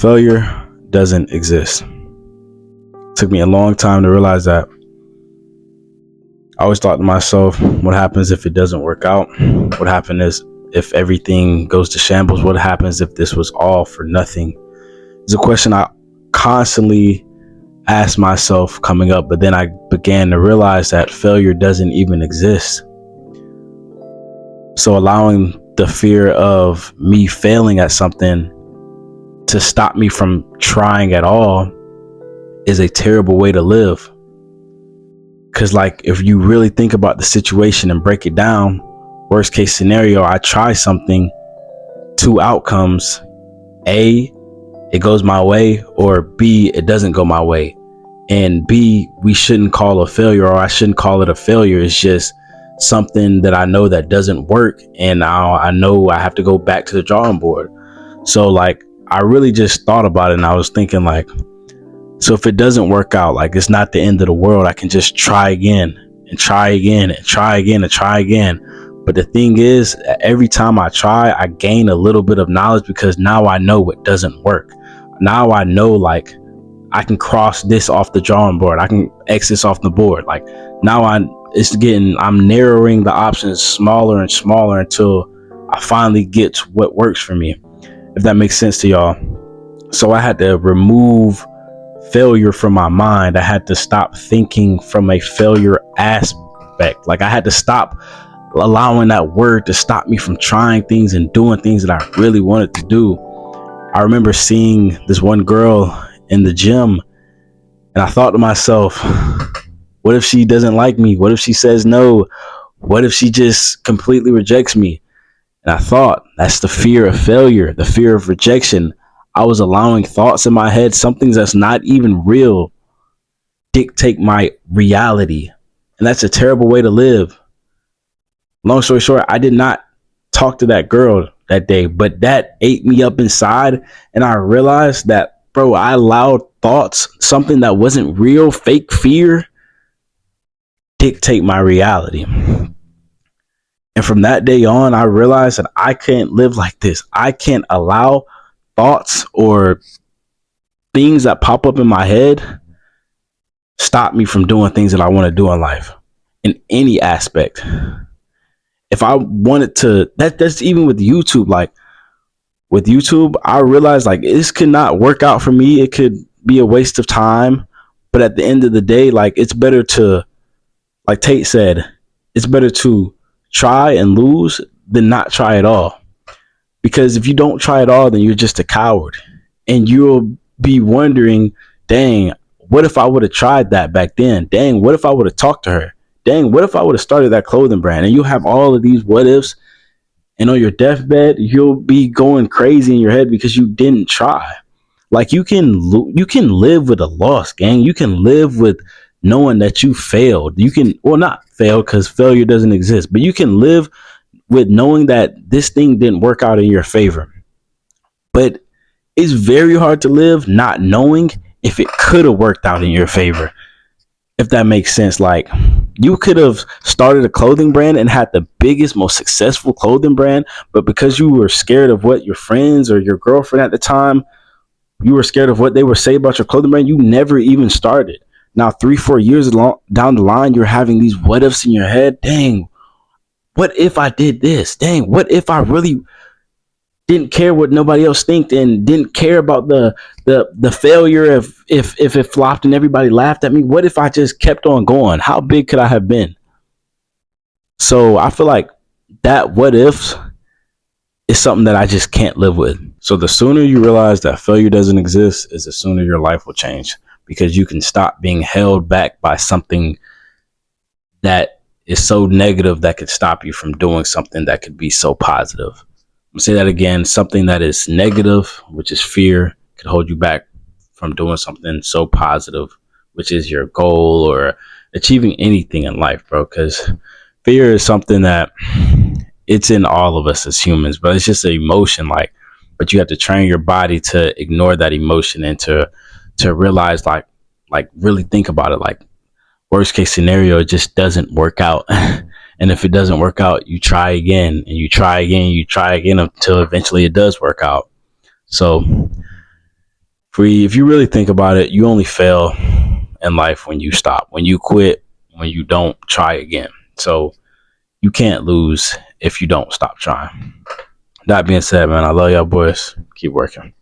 Failure doesn't exist. It took me a long time to realize that. I always thought to myself, what happens if it doesn't work out? What happens if everything goes to shambles? What happens if this was all for nothing? It's a question I constantly asked myself coming up, but then I began to realize that failure doesn't even exist. So allowing the fear of me failing at something to stop me from trying at all is a terrible way to live. Because like, if you really think about the situation and break it down, worst case scenario, I try something, two outcomes: A, it goes my way, or B, it doesn't go my way. And B, we shouldn't call a failure, or I shouldn't call it a failure. It's just something that I know that doesn't work, and now I know I have to go back to the drawing board. So like, I really just thought about it, and I was thinking like, so if it doesn't work out, like, it's not the end of the world. I can just try again and try again and try again and try again. But the thing is, every time I try, I gain a little bit of knowledge, because now I know what doesn't work. Now I know, like, I can cross this off the drawing board. I can X this off the board. Like, now I'm narrowing the options smaller and smaller until I finally get to what works for me, if that makes sense to y'all. So I had to remove failure from my mind. I had to stop thinking from a failure aspect. Like, I had to stop allowing that word to stop me from trying things and doing things that I really wanted to do. I remember seeing this one girl in the gym, and I thought to myself, what if she doesn't like me? What if she says no? What if she just completely rejects me? And I thought, that's the fear of failure, the fear of rejection. I was allowing thoughts in my head, some things that's not even real, dictate my reality. And that's a terrible way to live. Long story short, I did not talk to that girl that day, but that ate me up inside. And I realized that, bro, I allowed thoughts, something that wasn't real, fake fear, dictate my reality. And from that day on, I realized that I can't live like this. I can't allow thoughts or things that pop up in my head stop me from doing things that I want to do in life, in any aspect. If I wanted to, that's even with YouTube. Like, with YouTube, I realized, like, this could not work out for me. It could be a waste of time. But at the end of the day, like, it's better to, like Tate said, it's better to try and lose than not try at all. Because if you don't try at all, then you're just a coward. And you'll be wondering, dang, what if I would have tried that back then? Dang, what if I would have talked to her? Dang, what if I would have started that clothing brand? And you'll have all of these what ifs. And on your deathbed, you'll be going crazy in your head because you didn't try. Like, you can live with a loss, gang. You can live with knowing that you failed. You can, well, not fail, because failure doesn't exist, but you can live with knowing that this thing didn't work out in your favor. But it's very hard to live not knowing if it could have worked out in your favor, if that makes sense. Like, you could have started a clothing brand and had the biggest, most successful clothing brand, but because you were scared of what your friends or your girlfriend at the time, you were scared of what they would say about your clothing brand, you never even started. Now, 3-4 years down the line, you're having these what ifs in your head. Dang, what if I did this? Dang, what if I really didn't care what nobody else think, and didn't care about the failure if it flopped and everybody laughed at me? What if I just kept on going? How big could I have been? So I feel like that what ifs is something that I just can't live with. So the sooner you realize that failure doesn't exist, is the sooner your life will change, because you can stop being held back by something that is so negative that could stop you from doing something that could be so positive. I'm gonna say that again. Something that is negative, which is fear, could hold you back from doing something so positive, which is your goal or achieving anything in life, bro. Because fear is something that it's in all of us as humans, but it's just an emotion. Like, but you have to train your body to ignore that emotion and to realize, like really think about it. Like, worst case scenario, it just doesn't work out. And if it doesn't work out, you try again and you try again, you try again until eventually it does work out. So Free, if you really think about it, you only fail in life when you stop, when you quit, when you don't try again. So you can't lose if you don't stop trying. That being said, man, I love y'all boys. Keep working.